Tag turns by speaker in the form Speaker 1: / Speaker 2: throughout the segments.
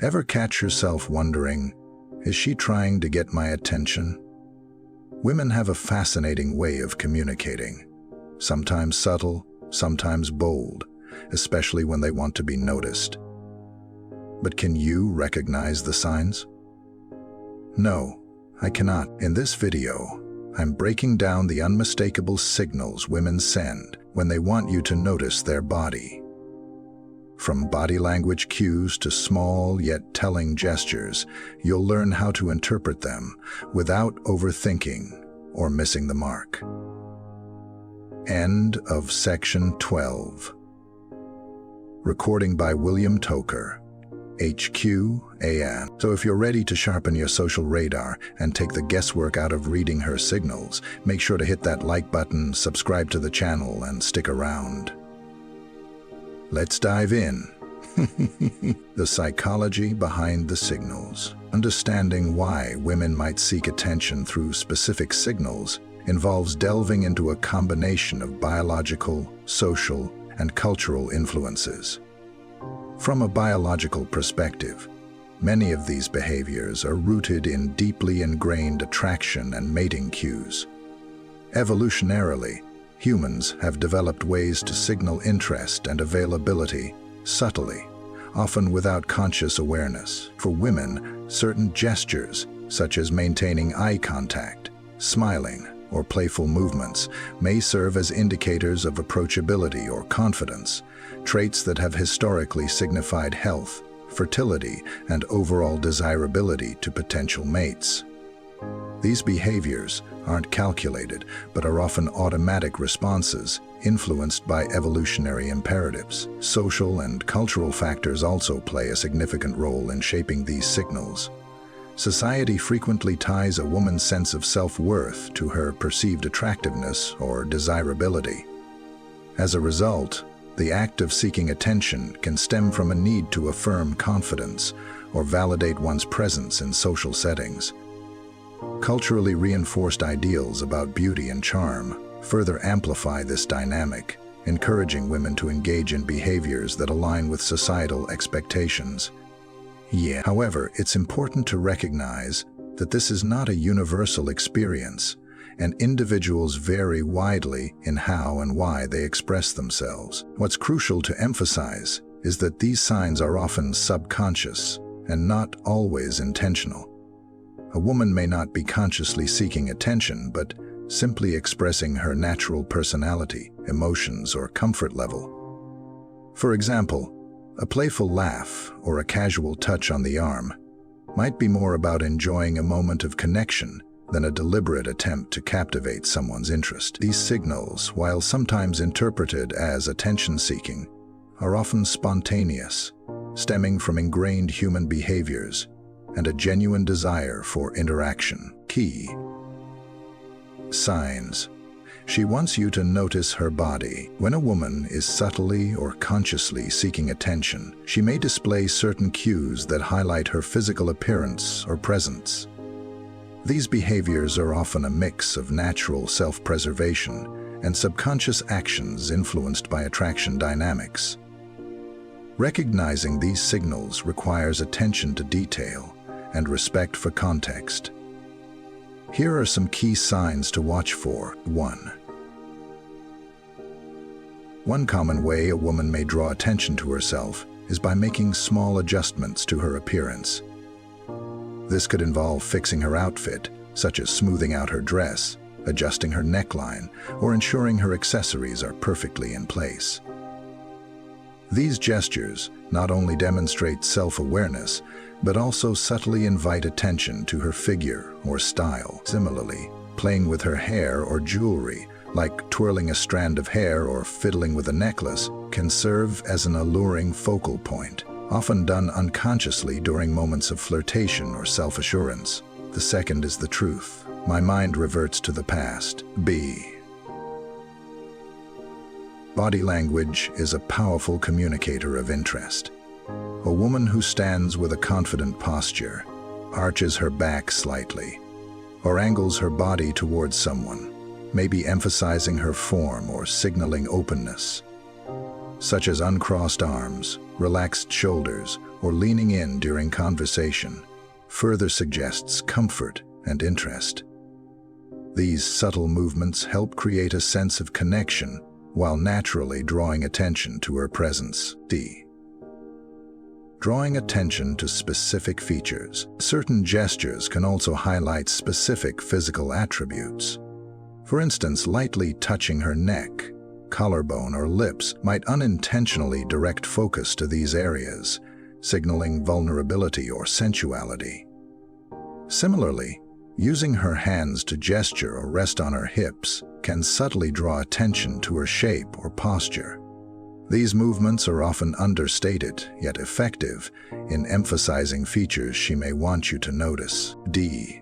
Speaker 1: Ever catch yourself wondering, is she trying to get my attention? Women have a fascinating way of communicating, sometimes subtle, sometimes bold, especially when they want to be noticed. But can you recognize the signs? No, I cannot. In this video, I'm breaking down the unmistakable signals women send when they want you to notice their body. From body language cues to small yet telling gestures, you'll learn how to interpret them without overthinking or missing the mark. End of section 12. Recording by William Toker, HQ-AN. So if you're ready to sharpen your social radar and take the guesswork out of reading her signals, make sure to hit that like button, subscribe to the channel, and stick around. Let's dive in. The psychology behind the signals. Understanding why women might seek attention through specific signals involves delving into a combination of biological, social, and cultural influences. From a biological perspective, many of these behaviors are rooted in deeply ingrained attraction and mating cues. Evolutionarily, humans have developed ways to signal interest and availability subtly, often without conscious awareness. For women, certain gestures, such as maintaining eye contact, smiling, or playful movements, may serve as indicators of approachability or confidence, traits that have historically signified health, fertility, and overall desirability to potential mates. These behaviors aren't calculated, but are often automatic responses influenced by evolutionary imperatives. Social and cultural factors also play a significant role in shaping these signals. Society frequently ties a woman's sense of self-worth to her perceived attractiveness or desirability. As a result, the act of seeking attention can stem from a need to affirm confidence or validate one's presence in social settings. Culturally reinforced ideals about beauty and charm further amplify this dynamic, encouraging women to engage in behaviors that align with societal expectations. However, it's important to recognize that this is not a universal experience, and individuals vary widely in how and why they express themselves. What's crucial to emphasize is that these signs are often subconscious and not always intentional. A woman may not be consciously seeking attention, but simply expressing her natural personality, emotions, or comfort level. For example, a playful laugh or a casual touch on the arm might be more about enjoying a moment of connection than a deliberate attempt to captivate someone's interest. These signals, while sometimes interpreted as attention-seeking, are often spontaneous, stemming from ingrained human behaviors and a genuine desire for interaction. Key signs. She wants you to notice her body. When a woman is subtly or consciously seeking attention, she may display certain cues that highlight her physical appearance or presence. These behaviors are often a mix of natural self-preservation and subconscious actions influenced by attraction dynamics. Recognizing these signals requires attention to detail and respect for context. Here are some key signs to watch for. 1. One common way a woman may draw attention to herself is by making small adjustments to her appearance. This could involve fixing her outfit, such as smoothing out her dress, adjusting her neckline, or ensuring her accessories are perfectly in place. These gestures not only demonstrate self-awareness, but also subtly invite attention to her figure or style. Similarly, playing with her hair or jewelry, like twirling a strand of hair or fiddling with a necklace, can serve as an alluring focal point, often done unconsciously during moments of flirtation or self-assurance. The second is the truth. My mind reverts to the past. B. Body language is a powerful communicator of interest. A woman who stands with a confident posture, arches her back slightly, or angles her body towards someone, may be emphasizing her form or signaling openness, such as uncrossed arms, relaxed shoulders, or leaning in during conversation further suggests comfort and interest. These subtle movements help create a sense of connection while naturally drawing attention to her presence. D. Drawing attention to specific features. Certain gestures can also highlight specific physical attributes. For instance, lightly touching her neck, collarbone, or lips might unintentionally direct focus to these areas, signaling vulnerability or sensuality. Similarly, using her hands to gesture or rest on her hips can subtly draw attention to her shape or posture. These movements are often understated, yet effective, in emphasizing features she may want you to notice. D.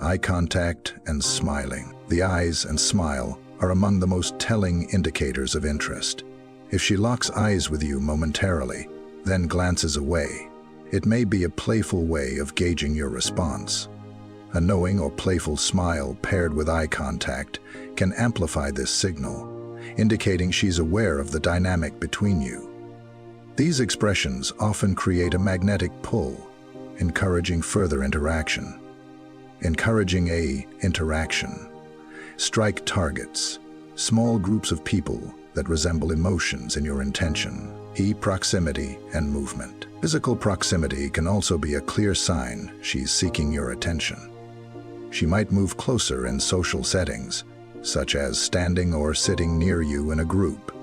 Speaker 1: Eye contact and smiling. The eyes and smile are among the most telling indicators of interest. If she locks eyes with you momentarily, then glances away, it may be a playful way of gauging your response. A knowing or playful smile paired with eye contact can amplify this signal, indicating she's aware of the dynamic between you. These expressions often create a magnetic pull, encouraging further interaction. Encouraging a interaction. Strike targets, small groups of people that resemble emotions in your intention. E. Proximity and movement. Physical proximity can also be a clear sign she's seeking your attention. She might move closer in social settings, such as standing or sitting near you in a group.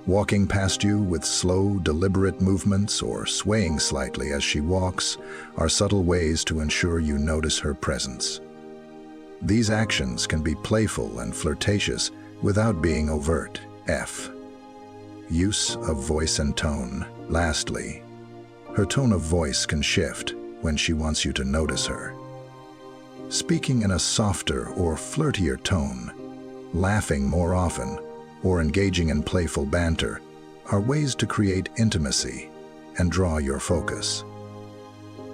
Speaker 1: Walking past you with slow, deliberate movements or swaying slightly as she walks are subtle ways to ensure you notice her presence. These actions can be playful and flirtatious without being overt. F. Use of voice and tone. Lastly, her tone of voice can shift when she wants you to notice her. Speaking in a softer or flirtier tone, laughing more often, or engaging in playful banter are ways to create intimacy and draw your focus.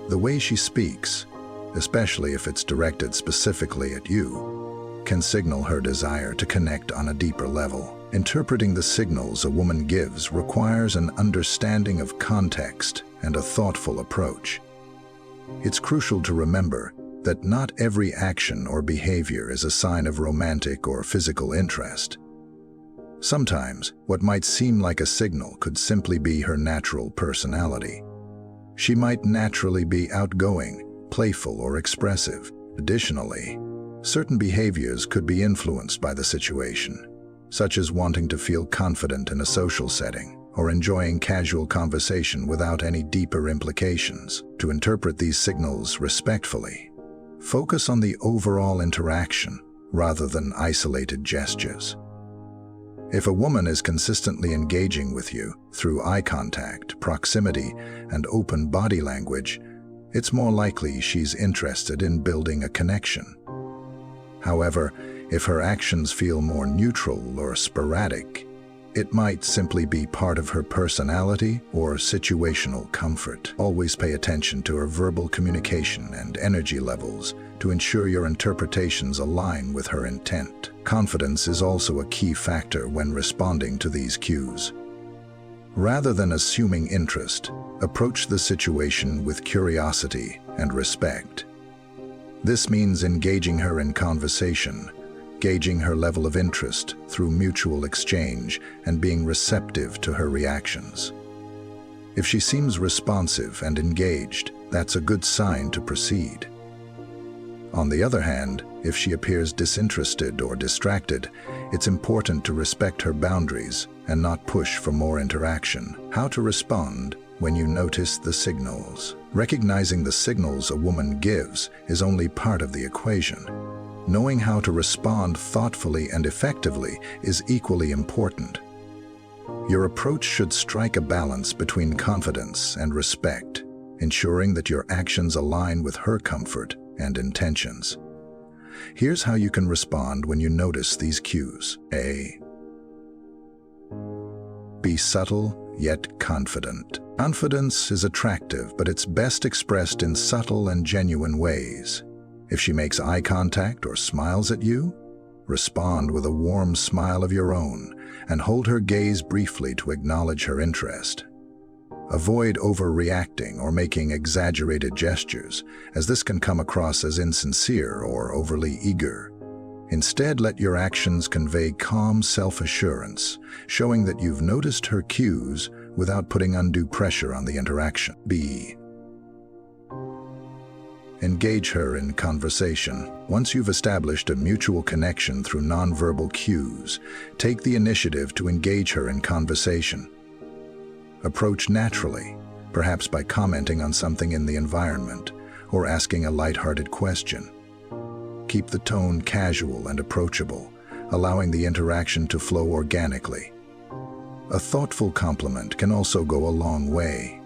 Speaker 1: The way she speaks, especially if it's directed specifically at you, can signal her desire to connect on a deeper level. Interpreting the signals a woman gives requires an understanding of context and a thoughtful approach. It's crucial to remember that not every action or behavior is a sign of romantic or physical interest. Sometimes, what might seem like a signal could simply be her natural personality. She might naturally be outgoing, playful, or expressive. Additionally, certain behaviors could be influenced by the situation, such as wanting to feel confident in a social setting or enjoying casual conversation without any deeper implications. To interpret these signals respectfully, focus on the overall interaction rather than isolated gestures. If a woman is consistently engaging with you through eye contact, proximity, and open body language, it's more likely she's interested in building a connection. However, if her actions feel more neutral or sporadic, it might simply be part of her personality or situational comfort. Always pay attention to her verbal communication and energy levels to ensure your interpretations align with her intent. Confidence is also a key factor when responding to these cues. Rather than assuming interest, approach the situation with curiosity and respect. This means engaging her in conversation, gauging her level of interest through mutual exchange, and being receptive to her reactions. If she seems responsive and engaged, that's a good sign to proceed. On the other hand, if she appears disinterested or distracted, it's important to respect her boundaries and not push for more interaction. How to respond when you notice the signals. Recognizing the signals a woman gives is only part of the equation. Knowing how to respond thoughtfully and effectively is equally important. Your approach should strike a balance between confidence and respect, ensuring that your actions align with her comfort and intentions. Here's how you can respond when you notice these cues. A. Be subtle yet confident. Confidence is attractive, but it's best expressed in subtle and genuine ways. If she makes eye contact or smiles at you, respond with a warm smile of your own and hold her gaze briefly to acknowledge her interest. Avoid overreacting or making exaggerated gestures, as this can come across as insincere or overly eager. Instead, let your actions convey calm self-assurance, showing that you've noticed her cues without putting undue pressure on the interaction. B. Engage her in conversation. Once you've established a mutual connection through nonverbal cues, take the initiative to engage her in conversation. Approach naturally, perhaps by commenting on something in the environment or asking a lighthearted question. Keep the tone casual and approachable, allowing the interaction to flow organically. A thoughtful compliment can also go a long way.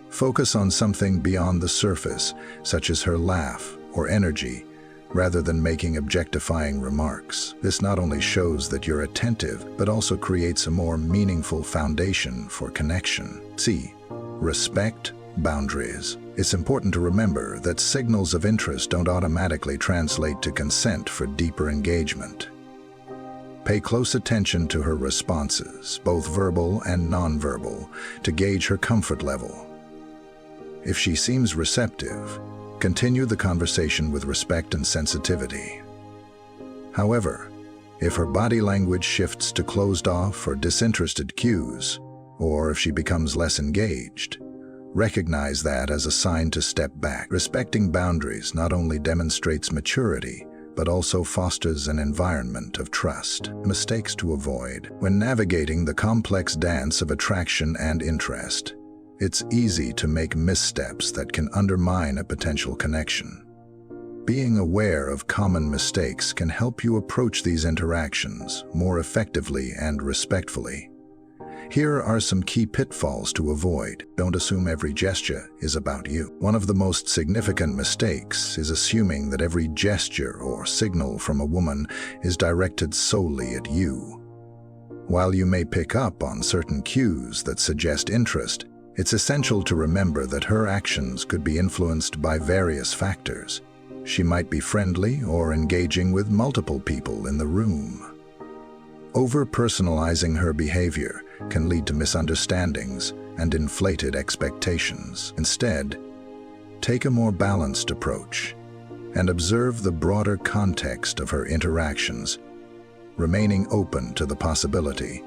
Speaker 1: Focus on something beyond the surface, such as her laugh or energy, rather than making objectifying remarks. This not only shows that you're attentive, but also creates a more meaningful foundation for connection. C. Respect boundaries. It's important to remember that signals of interest don't automatically translate to consent for deeper engagement. Pay close attention to her responses, both verbal and nonverbal, to gauge her comfort level. If she seems receptive, continue the conversation with respect and sensitivity. However, if her body language shifts to closed off or disinterested cues, or if she becomes less engaged, recognize that as a sign to step back. Respecting boundaries not only demonstrates maturity, but also fosters an environment of trust. Mistakes to avoid. When navigating the complex dance of attraction and interest, it's easy to make missteps that can undermine a potential connection. Being aware of common mistakes can help you approach these interactions more effectively and respectfully. Here are some key pitfalls to avoid. Don't assume every gesture is about you. One of the most significant mistakes is assuming that every gesture or signal from a woman is directed solely at you. While you may pick up on certain cues that suggest interest, it's essential to remember that her actions could be influenced by various factors. She might be friendly or engaging with multiple people in the room. Over-personalizing her behavior can lead to misunderstandings and inflated expectations. Instead, take a more balanced approach and observe the broader context of her interactions, remaining open to the possibility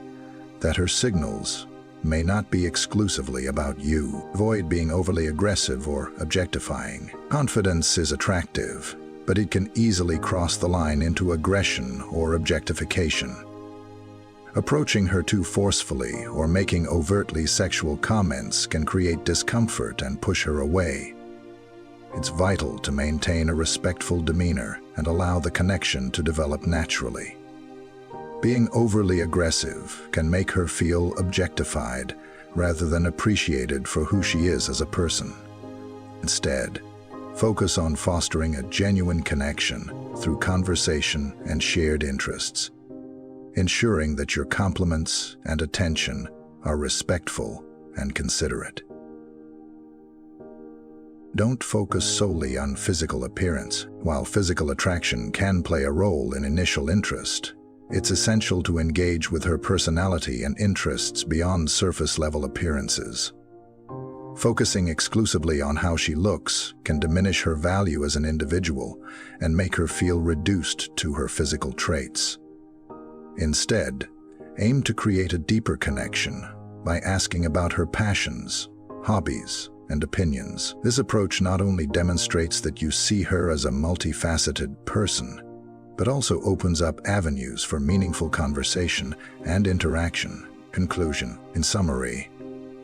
Speaker 1: that her signals may not be exclusively about you. Avoid being overly aggressive or objectifying. Confidence is attractive, but it can easily cross the line into aggression or objectification. Approaching her too forcefully or making overtly sexual comments can create discomfort and push her away. It's vital to maintain a respectful demeanor and allow the connection to develop naturally. Being overly aggressive can make her feel objectified rather than appreciated for who she is as a person. Instead, focus on fostering a genuine connection through conversation and shared interests, ensuring that your compliments and attention are respectful and considerate. Don't focus solely on physical appearance. While physical attraction can play a role in initial interest, it's essential to engage with her personality and interests beyond surface-level appearances. Focusing exclusively on how she looks can diminish her value as an individual and make her feel reduced to her physical traits. Instead, aim to create a deeper connection by asking about her passions, hobbies, and opinions. This approach not only demonstrates that you see her as a multifaceted person, but also opens up avenues for meaningful conversation and interaction. Conclusion. In summary,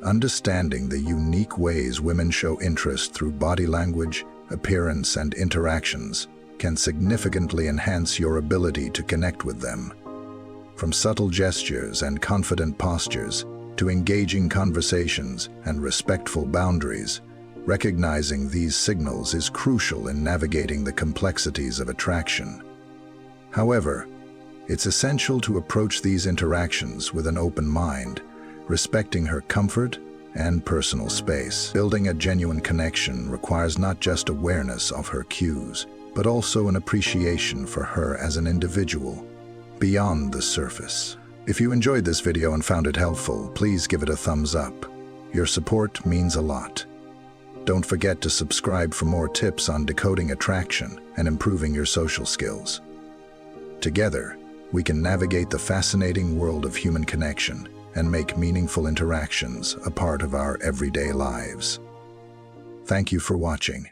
Speaker 1: understanding the unique ways women show interest through body language, appearance, and interactions can significantly enhance your ability to connect with them. From subtle gestures and confident postures to engaging conversations and respectful boundaries, recognizing these signals is crucial in navigating the complexities of attraction. However, it's essential to approach these interactions with an open mind, respecting her comfort and personal space. Building a genuine connection requires not just awareness of her cues, but also an appreciation for her as an individual beyond the surface. If you enjoyed this video and found it helpful, please give it a thumbs up. Your support means a lot. Don't forget to subscribe for more tips on decoding attraction and improving your social skills. Together, we can navigate the fascinating world of human connection and make meaningful interactions a part of our everyday lives. Thank you for watching,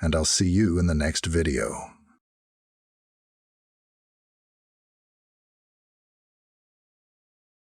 Speaker 1: and I'll see you in the next video.